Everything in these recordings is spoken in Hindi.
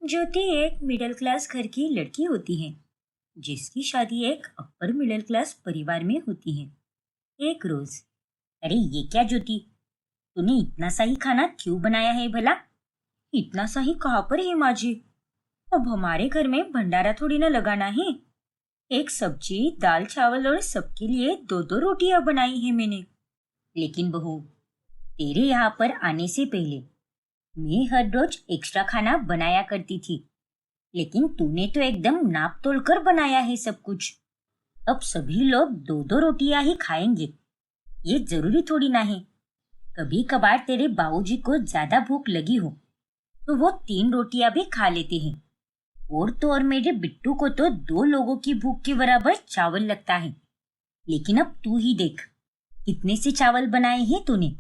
ज्योति एक मिडिल क्लास घर की लड़की होती है जिसकी शादी एक अपर मिडिल क्लास परिवार में होती है। एक रोज, अरे ये क्या ज्योति, तूने इतना सा ही खाना क्यों बनाया है भला? इतना सा ही कहाँ पर है माँ जी? अब हमारे घर में भंडारा थोड़ी ना लगाना है। एक सब्जी दाल चावल और सबके लिए दो दो रोटियां बनाई है मैंने। लेकिन बहू, तेरे यहाँ पर आने से पहले मैं हर रोज एक्स्ट्रा खाना बनाया करती थी, लेकिन तूने तो एकदम नाप तोल कर बनाया है सब कुछ। अब सभी लोग दो दो रोटियां ही खाएंगे, ये जरूरी थोड़ी ना है। कभी कभार तेरे बाबूजी को ज्यादा भूख लगी हो तो वो 3 रोटियां भी खा लेते हैं। और तो और मेरे बिट्टू को तो 2 लोगों की भूख के बराबर चावल लगता है। लेकिन अब तू ही देख, कितने से चावल बनाए हैं तूने?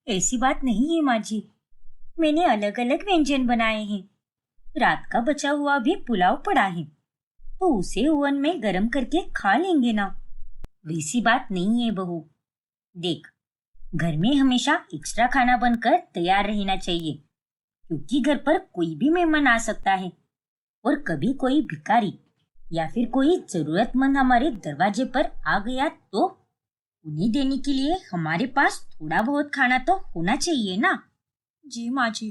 ऐसी बात नहीं है माँ जी, मैंने अलग अलग व्यंजन बनाए हैं। रात का बचा हुआ भी पुलाव पड़ा है तो उसे ओवन में गरम करके खा लेंगे ना। वैसी बात नहीं है बहू। देख, घर में हमेशा एक्स्ट्रा खाना बनकर तैयार रहना चाहिए, क्योंकि घर पर कोई भी मेहमान आ सकता है। और कभी कोई भिखारी या फिर कोई जरूरतमंद हमारे दरवाजे पर आ गया तो उन्हें देने के लिए हमारे पास थोड़ा बहुत खाना तो होना चाहिए ना। जी माँ जी,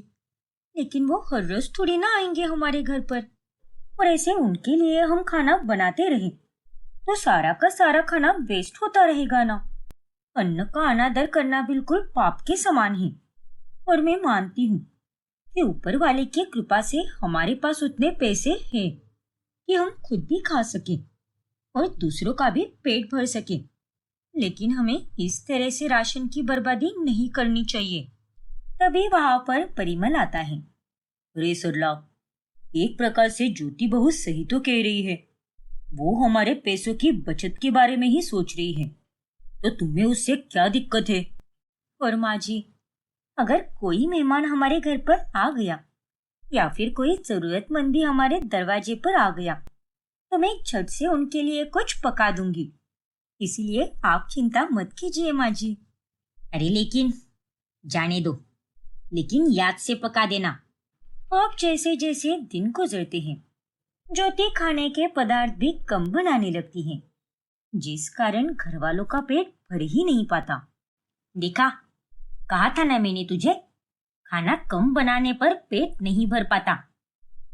लेकिन वो हर रोज थोड़ी ना आएंगे हमारे घर पर। और ऐसे उनके लिए हम खाना बनाते रहे तो सारा का सारा खाना वेस्ट होता रहेगा ना। अन्न का अनादर करना बिल्कुल पाप के समान है। और मैं मानती हूँ कि ऊपर वाले की कृपा से हमारे पास उतने पैसे हैं कि हम खुद भी खा सके और दूसरों का भी पेट भर सके। लेकिन हमें इस तरह से राशन की बर्बादी नहीं करनी चाहिए। तभी वहां पर परिमल आता है। अरे सरला, एक प्रकार से ज्योति बहुत सही तो कह रही है। वो हमारे पैसों की बचत के बारे में ही सोच रही है, तो तुम्हें उससे क्या दिक्कत है? और माँ जी, अगर कोई मेहमान हमारे घर पर आ गया या फिर कोई जरूरतमंद भी हमारे दरवाजे पर आ गया तो मैं झट से उनके लिए कुछ पका दूंगी। इसीलिए आप चिंता मत कीजिए माँ जी। अरे लेकिन जाने दो, लेकिन याद से पका देना। अब जैसे जैसे दिन गुजरते हैं, ज्योति खाने के पदार्थ भी कम बनाने लगती है, जिस कारण घर वालों का पेट भर ही नहीं पाता। देखा, कहा था ना मैंने तुझे, खाना कम बनाने पर पेट नहीं भर पाता।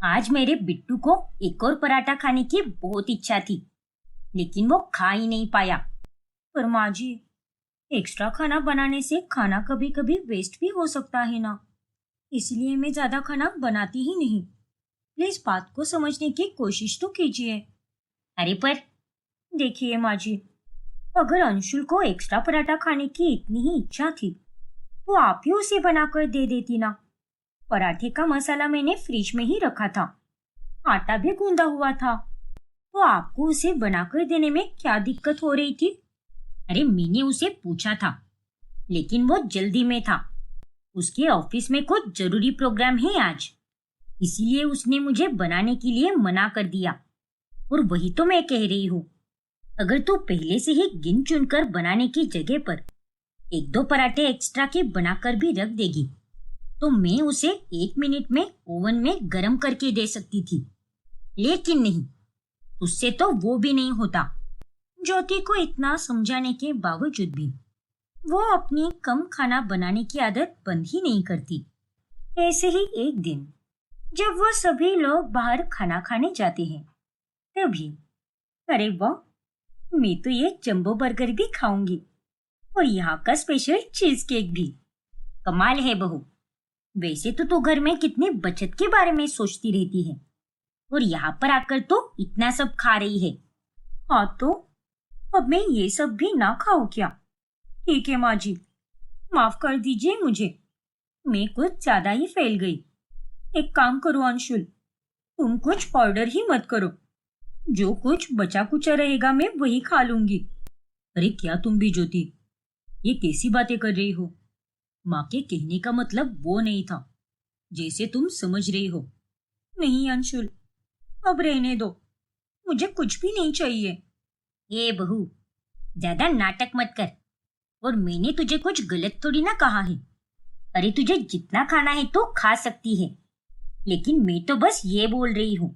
आज मेरे बिट्टू को एक और पराठा खाने की बहुत इच्छा थी, लेकिन वो खा ही नहीं पाया। पर माँ जी, एक्स्ट्रा खाना बनाने से खाना कभी कभी वेस्ट भी हो सकता है ना, इसलिए मैं ज्यादा खाना बनाती ही नहीं। प्लीज बात को समझने की कोशिश तो कीजिए। अरे पर देखिए माँ जी, अगर अंशुल को एक्स्ट्रा पराठा खाने की इतनी ही इच्छा थी तो आप ही उसे बनाकर दे देती ना। पराठे का मसाला मैंने फ्रिज में ही रखा था, आटा भी गूंदा हुआ था, तो आपको उसे बनाकर देने में क्या दिक्कत हो रही थी? अरे मैंने उसे पूछा था, लेकिन वो जल्दी में था। उसके ऑफिस में कुछ जरूरी प्रोग्राम है आज, इसीलिए उसने मुझे बनाने के लिए मना कर दिया। और वही तो मैं कह रही हूँ, अगर तू पहले से ही गिन चुनकर बनाने की जगह पर एक दो पराठे एक्स्ट्रा के बनाकर भी रख देगी तो मैं उसे 1 मिनट में ओवन में गरम करके दे सकती थी। लेकिन नहीं, उससे तो वो भी नहीं होता। ज्योति को इतना समझाने के बावजूद भी वो अपनी कम खाना बनाने की आदत बंद ही नहीं करती। ऐसे ही एक दिन जब वो सभी लोग बाहर खाना खाने जाते हैं, तभी अरे वाह, मैं तो ये जंबो बर्गर भी खाऊंगी और यहाँ का स्पेशल चीज केक भी। कमाल है बहू, वैसे तो तू घर में कितनी बचत के बारे में सोचती रहती है और यहाँ पर आकर तो इतना सब खा रही है। हाँ तो अब मैं ये सब भी ना खाऊं क्या? ठीक है माँ जी, माफ कर दीजिए मुझे, मैं कुछ ज्यादा ही फैल गई। एक काम करो अंशुल, तुम कुछ ऑर्डर ही मत करो, जो कुछ बचा कुचा रहेगा मैं वही खा लूंगी। अरे क्या तुम भी ज्योति, ये कैसी बातें कर रही हो? माँ के कहने का मतलब वो नहीं था जैसे तुम समझ रही हो। नहीं अंशुल, अब रहने दो, मुझे कुछ भी नहीं चाहिए। ये बहू, ज्यादा नाटक मत कर। और मैंने तुझे कुछ गलत थोड़ी ना कहा है। अरे तुझे जितना खाना है तो खा सकती है, लेकिन मैं तो बस ये बोल रही हूँ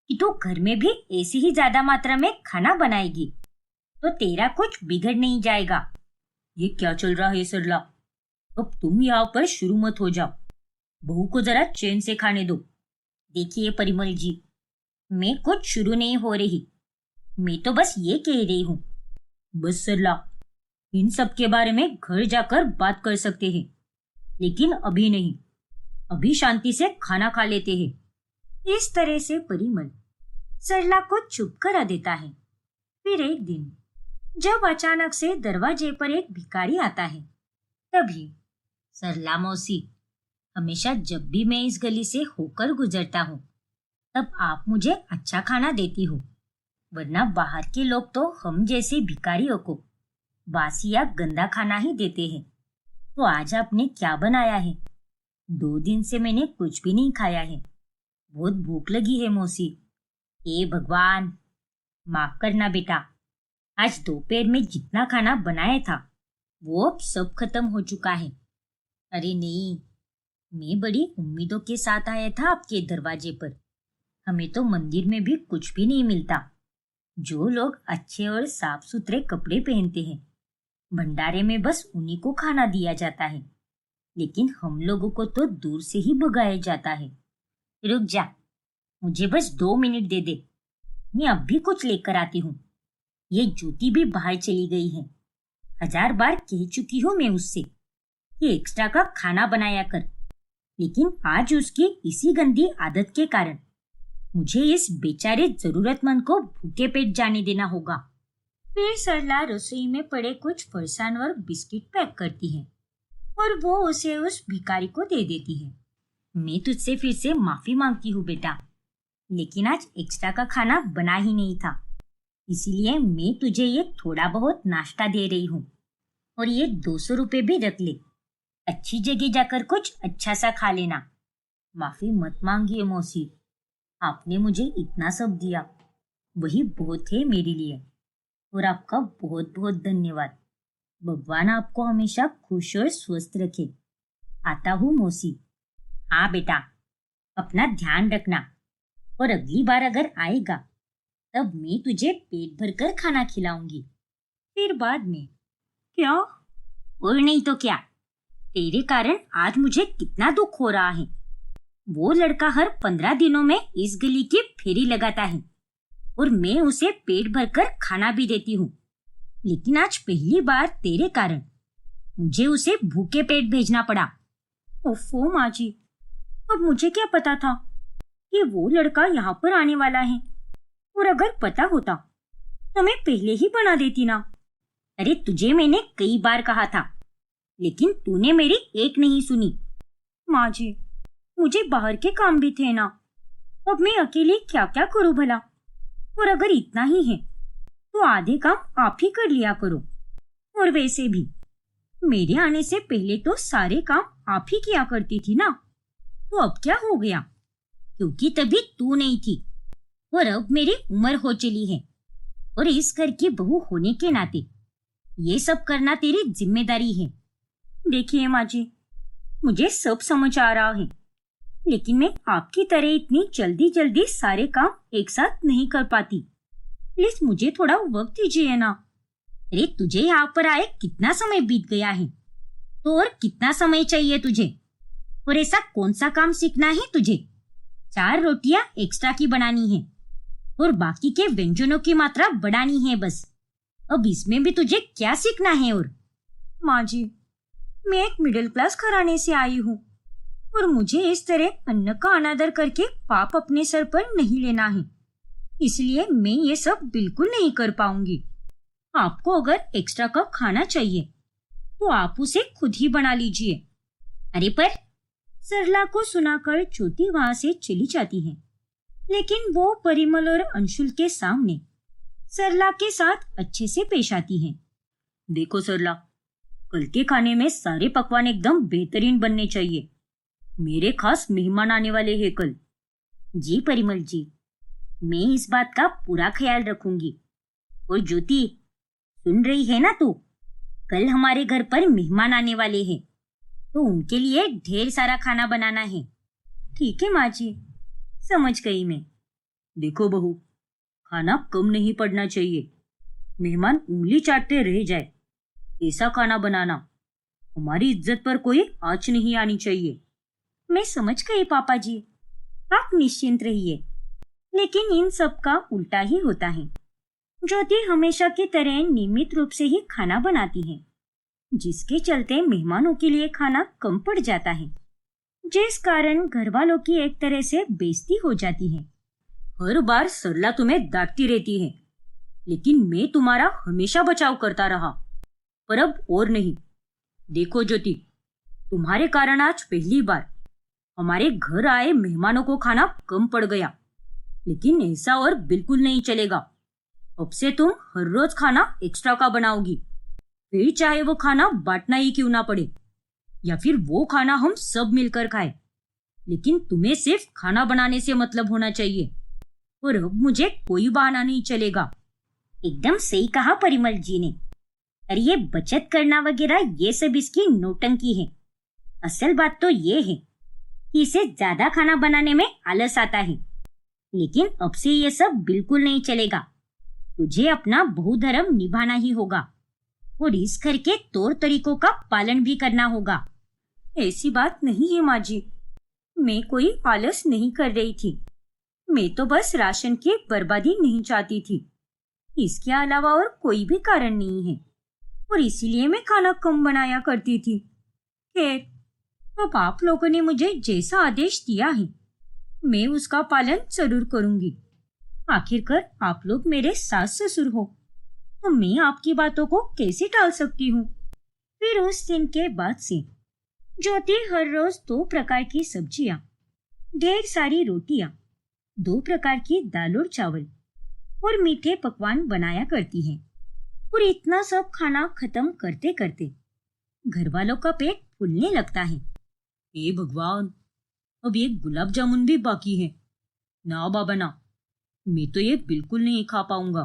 कि तू घर में भी ऐसी ही ज्यादा मात्रा में खाना बनाएगी तो तेरा कुछ बिगड़ नहीं जाएगा। ये क्या चल रहा है सरला? अब तुम यहाँ पर शुरू मत हो जाओ। बहू को जरा चैन से खाने दो। देखिए परिमल जी, मैं कुछ शुरू नहीं हो रही, मैं तो बस ये कह रही हूँ। बस सरला, इन सब के बारे में घर जाकर बात कर सकते हैं, लेकिन अभी नहीं। अभी शांति से खाना खा लेते हैं। इस तरह से परिमल सरला को चुप करा देता है। फिर एक दिन जब अचानक से दरवाजे पर एक भिखारी आता है, तभी सरला मौसी, हमेशा जब भी मैं इस गली से होकर गुजरता हूँ तब आप मुझे अच्छा खाना देती हो, वरना बाहर के लोग तो हम जैसे भिखारियों को बासी या गंदा खाना ही देते हैं। तो आज आपने क्या बनाया है? 2 दिन से मैंने कुछ भी नहीं खाया है। बहुत भूख लगी है मौसी। हे भगवान, माफ करना बेटा, आज दोपहर में जितना खाना बनाया था वो अब सब खत्म हो चुका है। अरे नहीं, मैं बड़ी उम्मीदों के साथ आया था आपके दरवाजे पर। हमें तो मंदिर में भी कुछ भी नहीं मिलता। जो लोग अच्छे और साफ सुथरे कपड़े पहनते हैं, भंडारे में बस उन्हीं को खाना दिया जाता है, लेकिन हम लोगों को तो दूर से ही भगाया जाता है। रुक जा, मुझे बस 2 मिनट दे दे, मैं अब भी कुछ लेकर आती हूँ। ये जूती भी बाहर चली गई है। 1000 बार कह चुकी हूँ मैं उससे कि एक्स्ट्रा का खाना बनाया कर, लेकिन आज उसकी इसी गंदी आदत के कारण मुझे इस बेचारे जरूरतमंद को भूखे पेट जाने देना होगा। फिर सरला रसोई में पड़े कुछ फरसान और बिस्किट पैक करती है और वो उसे उस भिखारी को दे देती है। मैं तुझसे फिर से माफी मांगती हूँ बेटा, लेकिन आज एक्स्ट्रा का खाना बना ही नहीं था, इसीलिए मैं तुझे ये थोड़ा बहुत नाश्ता दे रही हूँ। और ये 200 रुपए भी रख ले, अच्छी जगह जाकर कुछ अच्छा सा खा लेना। माफी मत मांगिए मौसी, आपने मुझे इतना सब दिया, वही बहुत है मेरे लिए। और आपका बहुत बहुत धन्यवाद। भगवान आपको हमेशा खुश और स्वस्थ रखे। आता हूँ मौसी। हाँ बेटा, अपना ध्यान रखना, और अगली बार अगर आएगा तब मैं तुझे पेट भरकर खाना खिलाऊंगी। फिर बाद में, क्या? और नहीं तो क्या, तेरे कारण आज मुझे कितना दुख हो रहा है। वो लड़का हर 15 दिनों में इस गली की फेरी लगाता है और मैं उसे पेट भरकर खाना भी देती हूँ, लेकिन आज पहली बार तेरे कारण मुझे उसे भूखे पेट भेजना पड़ा। ओफो माँ जी, अब मुझे क्या पता था कि वो लड़का यहाँ पर आने वाला है, और अगर पता होता तो मैं पहले ही बना देती ना। अरे तुझे मैंने कई बार कहा था, लेकिन तूने मेरी एक नहीं सुनी। माँ जी, मुझे बाहर के काम भी थे ना, अब मैं अकेली क्या क्या करूं भला। और अगर इतना ही है तो आधे काम आप ही कर लिया करो। और वैसे भी मेरे आने से पहले तो सारे काम आप ही किया करती थी ना, तो अब क्या हो गया? क्योंकि तभी तू नहीं थी, और अब मेरी उम्र हो चली है, और इस घर की बहू होने के नाते ये सब करना तेरी जिम्मेदारी है। देखिए माँ जी, मुझे सब समझ आ रहा है, लेकिन मैं आपकी तरह इतनी जल्दी जल्दी सारे काम एक साथ नहीं कर पाती। प्लीज मुझे थोड़ा वक्त दीजिए ना। अरे तुझे यहाँ पर आए कितना समय बीत गया है, तो और कितना समय चाहिए तुझे? और ऐसा कौन सा काम सीखना है तुझे? 4 रोटियां एक्स्ट्रा की बनानी है और बाकी के व्यंजनों की मात्रा बढ़ानी है बस। अब इसमें भी तुझे क्या सीखना है? और माँ जी, मैं एक मिडिल क्लास घराने से आई हूँ, और मुझे इस तरह अन्न का अनादर करके पाप अपने सर पर नहीं लेना है, इसलिए मैं ये सब बिल्कुल नहीं कर पाऊंगी। आपको अगर एक्स्ट्रा का खाना चाहिए तो आप उसे खुद ही बना लीजिए। अरे पर सरला को सुनाकर ज्योति वहां से चली जाती है, लेकिन वो परिमल और अंशुल के सामने सरला के साथ अच्छे से पेश आती है। देखो सरला, कल के खाने में सारे पकवान एकदम बेहतरीन बनने चाहिए। मेरे खास मेहमान आने वाले हैं कल। जी परिमल जी, मैं इस बात का पूरा ख्याल रखूंगी। और ज्योति, सुन रही है ना तू? कल हमारे घर पर मेहमान आने वाले हैं, तो उनके लिए ढेर सारा खाना बनाना है। ठीक है माँ जी, समझ गई मैं। देखो बहू, खाना कम नहीं पड़ना चाहिए। मेहमान उंगली चाटते रह जाए ऐसा खाना बनाना। हमारी इज्जत पर कोई आंच नहीं आनी चाहिए। मैं समझ गई पापा जी, आप निश्चिंत रहिए। लेकिन इन सब का उल्टा ही होता है। ज्योति हमेशा की तरह नियमित रूप से ही खाना बनाती है, जिसके चलते मेहमानों के लिए खाना कम पड़ जाता है, जिस कारण घर वालों की एक तरह से बेइज्जती हो जाती है। हर बार सरला तुम्हें डांटती रहती है, लेकिन मैं तुम्हारा हमेशा बचाव करता रहा, पर अब और नहीं। देखो ज्योति, तुम्हारे कारण आज पहली बार हमारे घर आए मेहमानों को खाना कम पड़ गया, लेकिन ऐसा और बिल्कुल नहीं चलेगा। अब से तुम हर रोज खाना एक्स्ट्रा का बनाओगी, फिर चाहे वो खाना बांटना ही क्यों ना पड़े, या फिर वो खाना हम सब मिलकर खाए। लेकिन तुम्हें सिर्फ खाना बनाने से मतलब होना चाहिए, और अब मुझे कोई बहाना नहीं चलेगा। एकदम सही कहा परिमल जी ने। अरे ये बचत करना वगैरह ये सब इसकी नौटंकी है। असल बात तो ये है कि इसे ज्यादा खाना बनाने में आलस आता है। लेकिन अब से ये सब बिल्कुल नहीं चलेगा। तुझे अपना बहुधर्म निभाना ही होगा, और इस घर के तौर तरीकों का पालन भी करना होगा। ऐसी बात नहीं है माँ जी, मैं कोई आलस नहीं कर रही थी। मैं तो बस राशन की बर्बादी नहीं चाहती थी। इसके अलावा और कोई भी कारण नहीं है, और इसीलिए मैं खाना कम बनाया करती थी। खैर, अब आप लोगों ने मुझे जैसा आदेश दिया है, मैं उसका पालन जरूर करूंगी। आखिरकार आप लोग मेरे सास ससुर हो, तो मैं आपकी बातों को कैसे टाल सकती हूँ। फिर उस दिन के बाद से ज्योति हर रोज 2 प्रकार की सब्जियां, ढेर सारी रोटियां, 2 प्रकार की दाल और चावल और मीठे पकवान बनाया करती है। और इतना सब खाना खत्म करते करते घर वालों का पेट फूलने लगता है। हे भगवान, अब ये गुलाब जामुन भी बाकी है। ना बाबा ना, मैं तो ये बिल्कुल नहीं खा पाऊंगा,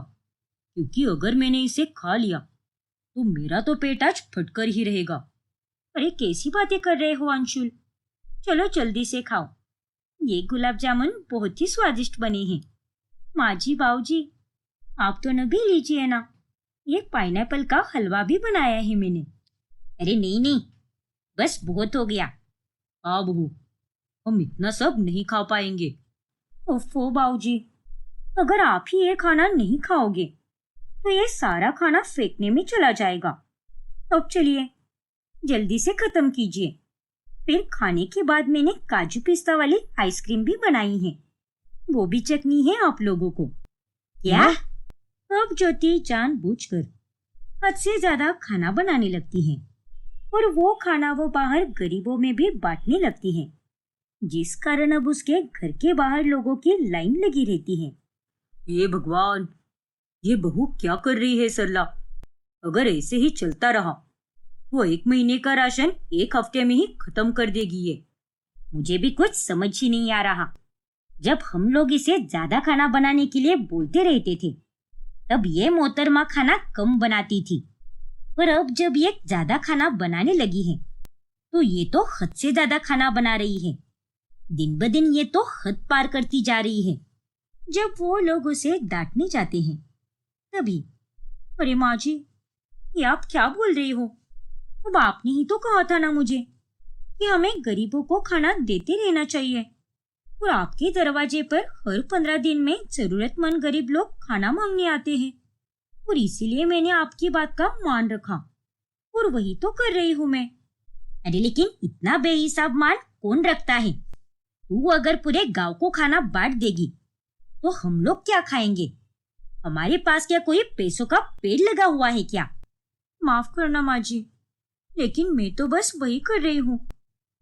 क्योंकि अगर मैंने इसे खा लिया तो मेरा तो पेट आज फटकर ही रहेगा। अरे कैसी बातें कर रहे हो अंशुल, चलो जल्दी से खाओ। ये गुलाब जामुन बहुत ही स्वादिष्ट बने हैं। माँ जी, बाऊ जी, आप तो न भी लीजिए ना, ये पाइनएप्पल का हलवा भी बनाया है मैंने। अरे नहीं नहीं, बस बहुत हो गया। हाँ बहू, हम इतना सब नहीं खा पाएंगे। ओफो बाऊजी, अगर आप ही ये खाना नहीं खाओगे तो ये सारा खाना फेंकने में चला जाएगा। अब चलिए जल्दी से खत्म कीजिए। फिर खाने के बाद मैंने काजू पिस्ता वाली आइसक्रीम भी बनाई है, वो भी चखनी है आप लोगों को। क्या? अब ज्योति जानबूझकर हद से ज्यादा खाना बनाने लगती है, और वो खाना वो बाहर गरीबों में भी बांटने लगती है, जिस कारण अब उसके घर के बाहर लोगों की लाइन लगी रहती है। हे भगवान, ये बहू क्या कर रही है सरला? अगर ऐसे ही चलता रहा तो 1 महीने का राशन 1 हफ्ते में ही खत्म कर देगी ये। मुझे भी कुछ समझ ही नहीं आ रहा। जब हम लोग इसे ज्यादा खाना बनाने के लिए बोलते रहते थे, तब ये मोहतरमा खाना कम बनाती थी, पर अब जब ये ज्यादा खाना बनाने लगी है तो ये तो हद से ज्यादा खाना बना रही है। दिन ब दिन ये तो हद पार करती जा रही है। जब वो लोग उसे डांटने जाते हैं तभी, अरे माँ जी, ये आप क्या बोल रही हो? अब आपने ही तो कहा था ना मुझे कि हमें गरीबों को खाना देते रहना चाहिए, और आपके दरवाजे पर हर 15 दिन में जरूरतमंद गरीब लोग खाना मांगने आते हैं, और इसीलिए मैंने आपकी बात का मान रखा, और वही तो कर रही हूँ मैं। अरे लेकिन इतना बेहिसाब मान कौन रखता है? तू अगर पूरे गांव को खाना बांट देगी तो हम लोग क्या खाएंगे? हमारे पास क्या कोई पैसों का पेड़ लगा हुआ है क्या? माफ करना माँ जी, लेकिन मैं तो बस वही कर रही हूँ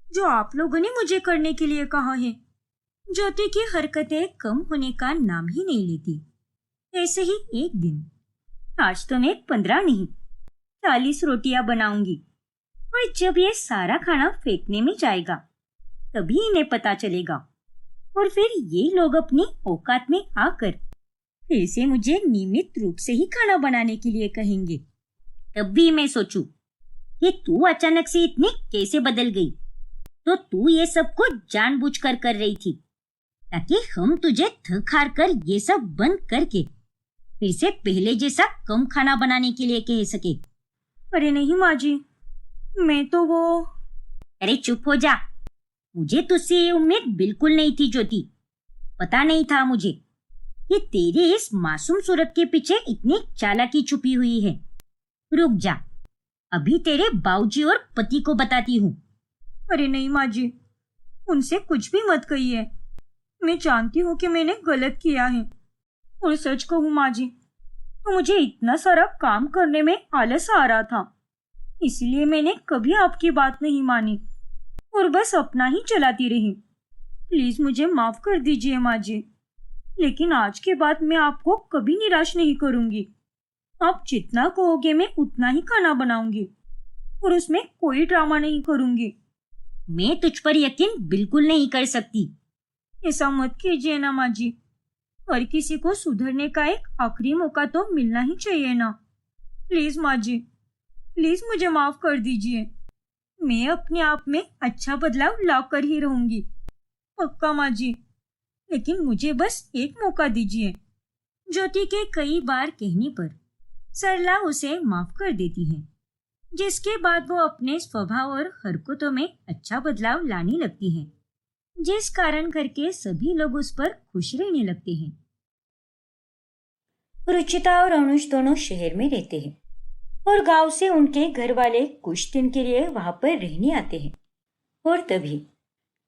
जो आप लोगों ने मुझे करने के लिए कहा है। ज्योति की हरकतें कम होने का नाम ही नहीं लेती। ऐसे ही एक दिन, आज तो मैं 15 नहीं 40 रोटियां बनाऊंगी, और जब ये सारा खाना फेंकने में जाएगा तभी इन्हें पता चलेगा, और फिर ये लोग अपनी औकात में आकर फिर से मुझे नियमित रूप से ही खाना बनाने के लिए कहेंगे। तब भी मैं सोचूं कि तू अचानक से इतनी कैसे बदल गई। तो तू ये सब को जानबूझकर कर रही थी ताकि हम तुझे थक हार कर ये सब बंद करके फिर से पहले जैसा कम खाना बनाने के लिए कह सके। अरे नहीं माँ जी, मैं तो वो। अरे चुप हो जा। मुझे तुझसे ये उम्मीद बिल्कुल नहीं थी ज्योति। पता नहीं था मुझे कि तेरे इस मासूम सूरत के पीछे इतनी चालाकी छुपी हुई है। रुक जा, अभी तेरे बाबूजी और पति को बताती हूँ। अरे नहीं माँ जी, उनसे कुछ भी मत कहिए। मैं जानती हूँ कि मैंने गलत किया है। और सच कहूँ माँ जी, तो मुझे इतना सारा काम करने में आलस आ रहा था, इसलिए मैंने कभी आपकी बात नहीं मानी और बस अपना ही चलाती रही। प्लीज मुझे माफ कर दीजिए माँ जी, लेकिन आज के बाद मैं आपको कभी निराश नहीं करूंगी। आप जितना कहोगे मैं उतना ही खाना बनाऊंगी और उसमें कोई ड्रामा नहीं करूंगी। मैं तुझ पर यकीन बिल्कुल नहीं कर सकती। ऐसा मत कीजिए ना माँ जी। हर किसी को सुधरने का एक आखिरी मौका तो मिलना ही चाहिए ना। प्लीज माँ जी, प्लीज मुझे माफ कर दीजिए। मैं अपने आप में अच्छा बदलाव लाकर ही रहूंगी, पक्का माँ जी। लेकिन मुझे बस एक मौका दीजिए। ज्योति के कई बार कहने पर सरला उसे माफ कर देती है, जिसके बाद वो अपने स्वभाव और हरकतों में अच्छा बदलाव लाने लगती है, जिस कारण करके सभी लोग उस पर खुश रहने लगते हैं। रुचिता और अनुज दोनों शहर में रहते हैं और गांव से उनके घर वाले कुछ दिन के लिए वहां पर रहने आते हैं। और तभी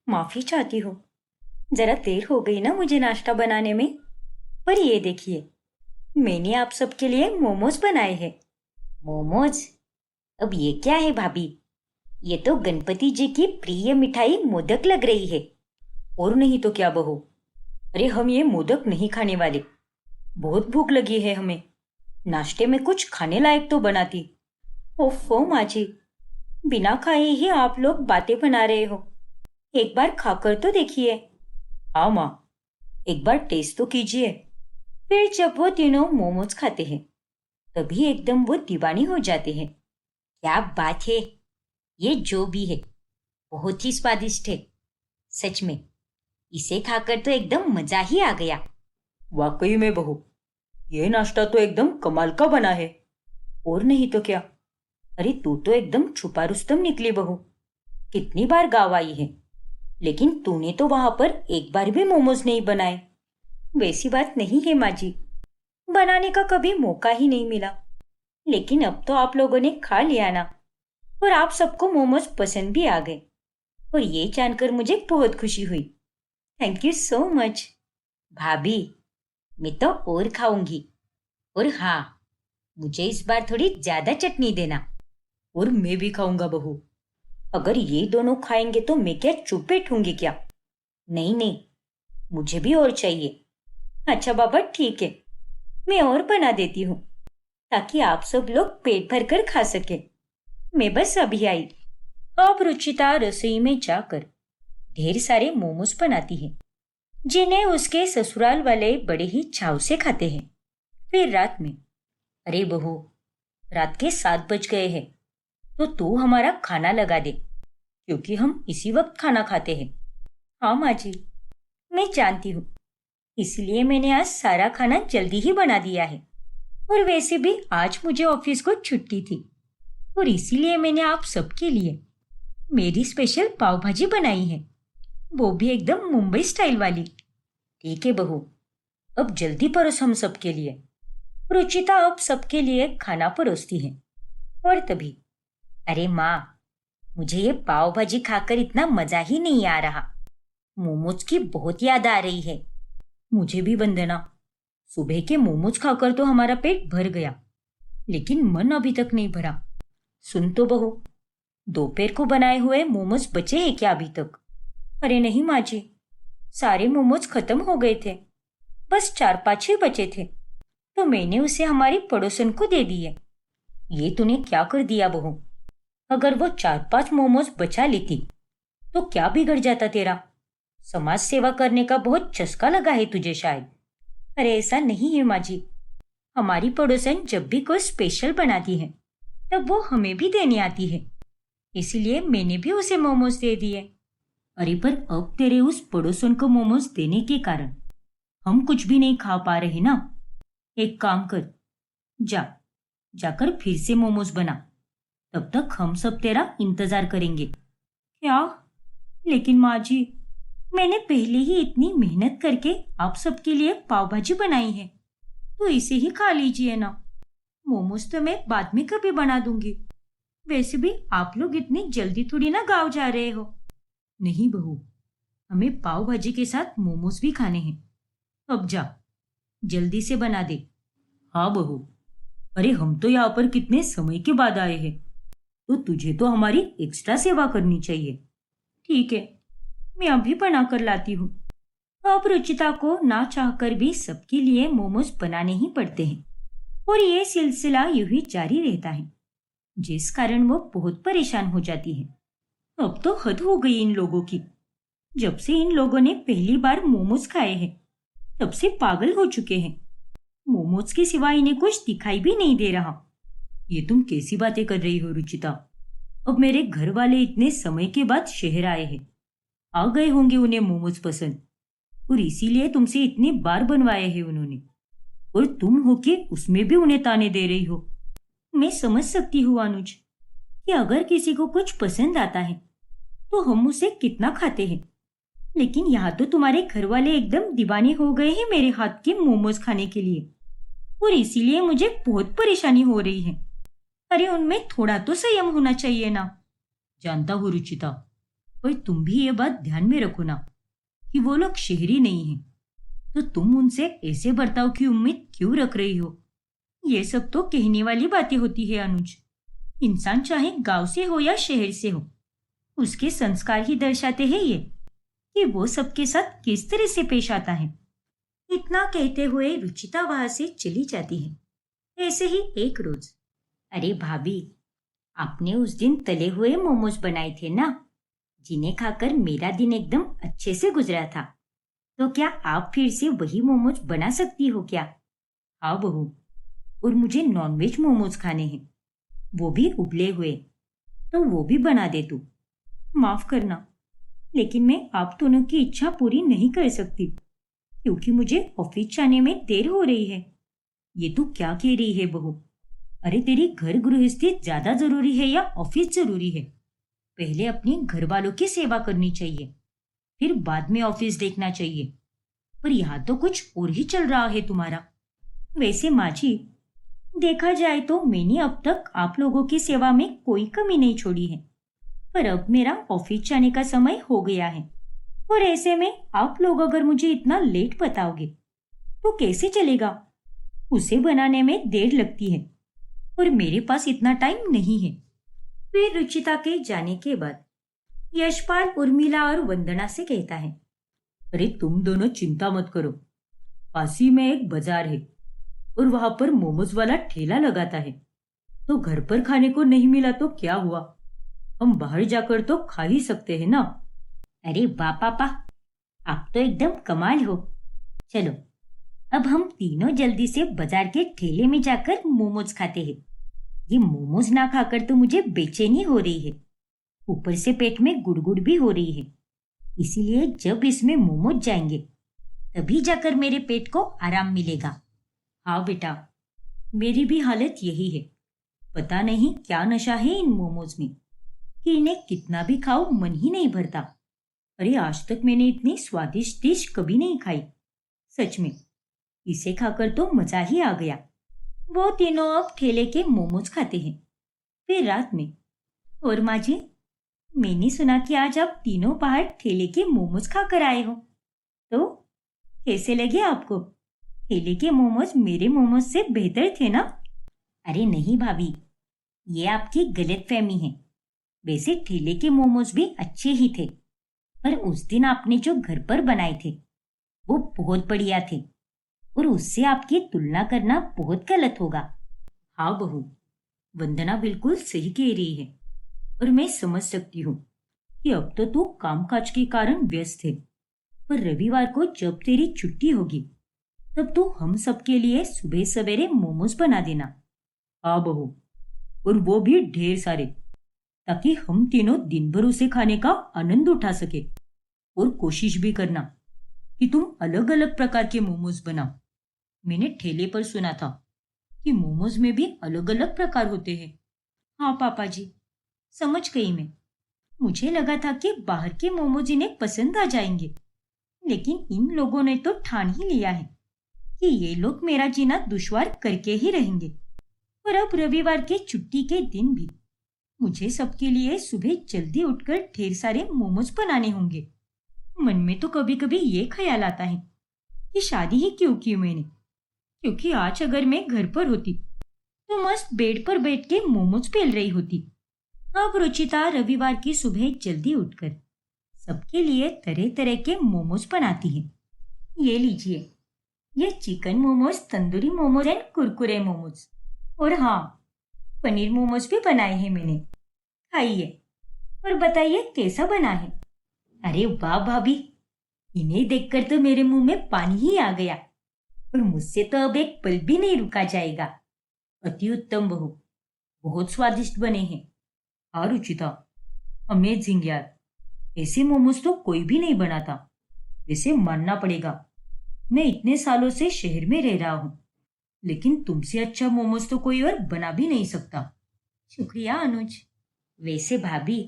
माफी चाहती हूँ, जरा देर हो गई ना मुझे नाश्ता बनाने में। पर ये देखिए, मैंने आप सबके लिए मोमोज बनाए हैं। मोमोज? अब ये क्या है भाभी? ये तो गणपति जी की प्रिय मिठाई मोदक लग रही है। और नहीं तो क्या बहू। अरे हम ये मोदक नहीं खाने वाले। बहुत भूख लगी है हमें। नाश्ते में कुछ खाने लायक तो बनाती। ओफो माँ जी, बिना खाए ही आप लोग बातें बना रहे हो। एक बार खाकर तो देखिए। हाँ माँ, एक बार टेस्ट तो कीजिए। फिर जब वो तीनों मोमोज खाते हैं तभी एकदम वो दीवानी हो जाते हैं। क्या बात है, ये जो भी है बहुत ही स्वादिष्ट है। सच में इसे खाकर तो एकदम मजा ही आ गया। वाकई में बहू, ये नाश्ता तो एकदम कमाल का बना है। और नहीं तो क्या। अरे तू तो एकदम छुपा रुस्तम निकली बहू। कितनी बार गाँव आई है, लेकिन तूने तो वहां पर एक बार भी मोमोज नहीं बनाए। वैसी बात नहीं है माँ जी, बनाने का कभी मौका ही नहीं मिला। लेकिन अब तो आप लोगों ने खा लिया ना, और आप सबको मोमोज पसंद भी आ गए। और ये जानकर मुझे बहुत खुशी हुई। Thank you so much. भाभी, मैं तो और खाऊंगी। और हाँ, मुझे इस बार थोड़ी ज्यादा चटनी देना। और मैं भी खाऊंगा बहू। अगर ये दोनों खाएंगे तो मैं क्या चुप बैठूंगी क्या? नहीं नहीं, मुझे भी और चाहिए। अच्छा बाबा ठीक है, मैं और बना देती हूँ ताकि आप सब लोग पेट भर कर खा सके। मैं बस अभी आई। अब रुचिता रसोई में जाकर ढेर सारे मोमोज बनाती है, जिन्हें उसके ससुराल वाले बड़े ही चाव से खाते हैं। फिर रात में, अरे बहू, रात के 7 बज गए हैं, तो तू हमारा खाना लगा दे, क्योंकि हम इसी वक्त खाना खाते हैं। हाँ माँ जी, मैं जानती हूँ, इसलिए मैंने आज सारा खाना जल्दी ही बना दिया है। और वैसे भी आज मुझे ऑफिस को छुट्टी थी, और इसीलिए मैंने आप सबके लिए मेरी स्पेशल पाव भाजी बनाई है, वो भी एकदम मुंबई स्टाइल वाली। ठीक है बहू, अब जल्दी परोस हम सबके लिए। रुचिता अब सबके लिए खाना परोसती है। और तभी, अरे माँ, मुझे ये पाव भाजी खाकर इतना मजा ही नहीं आ रहा। मोमोज की बहुत याद आ रही है। मुझे भी वंदना। सुबह के मोमोज खाकर तो हमारा पेट भर गया, लेकिन मन अभी तक नहीं भरा। सुन तो बहू, दोपहर को बनाए हुए मोमोज बचे हैं क्या अभी तक? अरे नहीं माँ जी, सारे मोमोज खत्म हो गए थे, बस 4-5 ही बचे थे, तो मैंने उसे हमारी पड़ोसन को दे दिए। ये तूने क्या कर दिया बहू? अगर वो 4-5 मोमोज बचा लेती तो क्या बिगड़ जाता तेरा? समाज सेवा करने का बहुत चस्का लगा है तुझे शायद। अरे ऐसा नहीं है माँ जी, हमारी पड़ोसन जब भी कोई स्पेशल बनाती है तब वो हमें भी देने आती है, इसीलिए मैंने भी उसे मोमोज दे दिए। अरे पर अब तेरे उस पड़ोसन को मोमोज देने के कारण हम कुछ भी नहीं खा पा रहे ना। एक काम कर, जाकर फिर से मोमोज बना। तब तक हम सब तेरा इंतजार करेंगे। क्या? लेकिन माँ जी, मैंने पहले ही इतनी मेहनत करके आप सबके लिए पाव भाजी बनाई है, तो इसे ही खा लीजिए ना। मोमोज तो मैं बाद में कभी बना दूंगी। वैसे भी आप लोग इतनी जल्दी थोड़ी ना गाँव जा रहे हो। नहीं बहू, हमें पाव भाजी के साथ मोमोज भी खाने हैं। अब जा, जल्दी से बना दे। हाँ बहू, अरे हम तो यहाँ पर कितने समय के बाद आए हैं, तो तुझे तो हमारी एक्स्ट्रा सेवा करनी चाहिए। ठीक है, मैं अभी बना कर लाती हूँ। अब रुचिता को ना चाहकर भी सबके लिए मोमोज बनाने ही पड़ते हैं और ये सिलसिला यूं ही जारी रहता है, जिस कारण वो बहुत परेशान हो जाती है। अब तो हद हो गई इन लोगों की। जब से इन लोगों ने पहली बार मोमोज खाए हैं, तब से पागल हो चुके हैं। मोमोज के सिवा इन्हें कुछ दिखाई भी नहीं दे रहा। ये तुम कैसी बातें कर रही हो रुचिता? अब मेरे घर वाले इतने समय के बाद शहर आए हैं, आ गए होंगे उन्हें मोमोज पसंद, और इसीलिए तुमसे इतनी बार बनवाए हैं उन्होंने, और तुम हो के उसमें भी उन्हें ताने दे रही हो। मैं समझ सकती हूँ अनुज कि अगर किसी को कुछ पसंद आता है तो हम उसे कितना खाते हैं, लेकिन यहाँ तो तुम्हारे घर वाले एकदम दीवाने हो गए हैं मेरे हाथ के मोमोज खाने के लिए, और इसीलिए मुझे बहुत परेशानी हो रही है। अरे उनमें थोड़ा तो संयम होना चाहिए ना। जानता हूँ रुचिता, पर तुम भी ये बात ध्यान में रखो ना कि वो लोग शहरी नहीं हैं, तो तुम उनसे ऐसे बर्ताव की उम्मीद क्यों रख रही हो? ये सब तो कहने वाली बातें होती है अनुज। इंसान चाहे गांव से हो या शहर से हो, उसके संस्कार ही दर्शाते हैं ये कि वो सबके साथ किस तरह से पेश आता है। इतना कहते हुए रुचिता वहां से चली जाती है। ऐसे ही एक रोज, अरे भाभी, आपने उस दिन तले हुए मोमोज बनाए थे ना, जिन्हें खाकर मेरा दिन एकदम अच्छे से गुजरा था, तो क्या आप फिर से वही मोमोज बना सकती हो क्या? हाँ बहू, और मुझे नॉनवेज मोमोज खाने हैं, वो भी उबले हुए, तो वो भी बना दे तू। माफ करना, लेकिन मैं आप दोनों की इच्छा पूरी नहीं कर सकती, क्योंकि मुझे ऑफिस जाने में देर हो रही है। ये तू क्या कह रही है बहू? अरे तेरी घर गृहस्थी ज्यादा जरूरी है या ऑफिस जरूरी है? पहले अपने घर वालों की सेवा करनी चाहिए, फिर बाद में ऑफिस देखना चाहिए। पर यहाँ तो कुछ और ही चल रहा है तुम्हारा। वैसे माँ जी, देखा जाए तो मैंने अब तक आप लोगों की सेवा में कोई कमी नहीं छोड़ी है, पर अब मेरा ऑफिस जाने का समय हो गया है, और ऐसे में आप लोग अगर मुझे इतना लेट बताओगे तो कैसे चलेगा? उसे बनाने में देर लगती है और मेरे पास इतना टाइम नहीं है। फिर रुचिता के जाने के बाद यशपाल उर्मिला और वंदना से कहता है, अरे तुम दोनों चिंता मत करो, पास ही में एक बाजार है और वहां पर मोमोज वाला ठेला लगाता है, तो घर पर खाने को नहीं मिला तो क्या हुआ, हम बाहर जाकर तो खा ही सकते हैं ना। अरे वाह पापा, आप तो एकदम कमाल हो। चलो अब हम तीनों जल्दी से बाजार के ठेले में जाकर मोमोज खाते हैं। ये मोमोज ना खाकर तो मुझे बेचैनी हो रही है, ऊपर से पेट में गुड़गुड़ भी हो रही है। इसीलिए जब इसमें मोमोज जाएंगे तभी जाकर मेरे पेट को आराम मिलेगा। हाँ बेटा, मेरी भी हालत यही है। पता नहीं क्या नशा है इन मोमोज में कि इन्हें कितना भी खाओ मन ही नहीं भरता। अरे आज तक मैंने इतनी स्वादिष्ट डिश कभी नहीं खाई। सच में इसे खाकर तो मजा ही आ गया। वो तीनों अब ठेले के मोमोज खाते हैं। फिर रात में, और माँ जी, मैंने सुना कि आज आप तीनों बाहर ठेले के मोमोज खाकर आए हो, तो कैसे लगे आपको? ठेले के मोमोज मेरे मोमोज से बेहतर थे ना? अरे नहीं भाभी, ये आपकी गलतफहमी है। वैसे ठेले के मोमोज भी अच्छे ही थे, पर उस दिन आपने जो घर पर बनाए थे वो बहुत बढ़िया थे, और उससे आपकी तुलना करना बहुत गलत होगा। हाँ बहू, वंदना बिल्कुल सही कह रही है, और मैं समझ सकती हूँ कि अब तो तू कामकाज के कारण व्यस्त है, पर रविवार को जब तेरी छुट्टी होगी तब तू हम सबके लिए सुबह सवेरे मोमोज बना देना। हाँ बहू, और वो भी ढेर सारे, ताकि हम तीनों दिन भर उसे खाने का आनंद उठा सके। और कोशिश भी करना कि तुम अलग अलग प्रकार के मोमोज बनाओ। मैंने ठेले पर सुना था कि मोमोज में भी अलग अलग प्रकार होते हैं। हाँ पापा जी, समझ गई मैं। मुझे लगा था कि बाहर के मोमोज इन्हें पसंद आ जाएंगे, लेकिन इन लोगों ने तो ठान ही लिया है कि ये लोग मेरा जीना दुश्वार करके ही रहेंगे। और अब रविवार के छुट्टी के दिन भी मुझे सबके लिए सुबह जल्दी उठकर ढेर सारे मोमोज बनाने होंगे। मन में तो कभी कभी ये ख्याल आता है कि शादी ही क्यों की मैंने, क्योंकि आज अगर मैं घर पर होती तो मस्त बेड पर बैठ के मोमोज पेल रही होती। अब रुचिता रविवार की सुबह जल्दी उठकर सबके लिए तरह तरह के मोमोज बनाती है। ये लीजिए, ये चिकन मोमोज, तंदूरी मोमोज एंड कुरकुरे मोमोज। और हाँ, पनीर मोमोज भी बनाए हैं मैंने। खाइए और बताइए कैसा बना है। अरे वाह भाभी, इन्हें देखकर तो मेरे मुंह में पानी ही आ गया और मुझसे तो अब एक पल भी नहीं रुका जाएगा। अति उत्तम बहू, बहुत स्वादिष्ट बने हैं। हाँ रुचिता, अमेजिंग यार, ऐसे मोमोज तो कोई भी नहीं बनाता। वैसे मानना पड़ेगा, मैं इतने सालों से शहर में रह रहा हूँ, लेकिन तुमसे अच्छा मोमोज तो कोई और बना भी नहीं सकता। शुक्रिया अनुज। वैसे भाभी,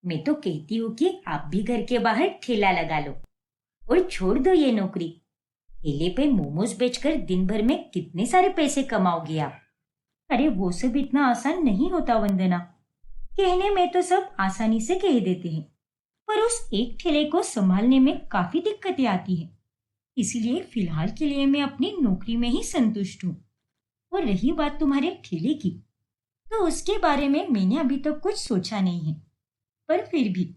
मैं तो कहती हूँ कि आप भी घर के बाहर ठेला लगा लो और छोड़ दो ये नौकरी। ठेले पे मोमोज बेचकर दिन भर में कितने सारे पैसे कमाओगे आप। अरे वो सब इतना आसान नहीं होता वंदना। कहने में तो सब आसानी से कह देते हैं, पर उस एक ठेले को संभालने में काफी दिक्कतें आती हैं। इसलिए फिलहाल के लिए मैं अपनी नौकरी में ही संतुष्ट हूँ। और रही बात तुम्हारे ठेले की, तो उसके बारे में मैंने अभी तक कुछ सोचा नहीं है। पर फिर भी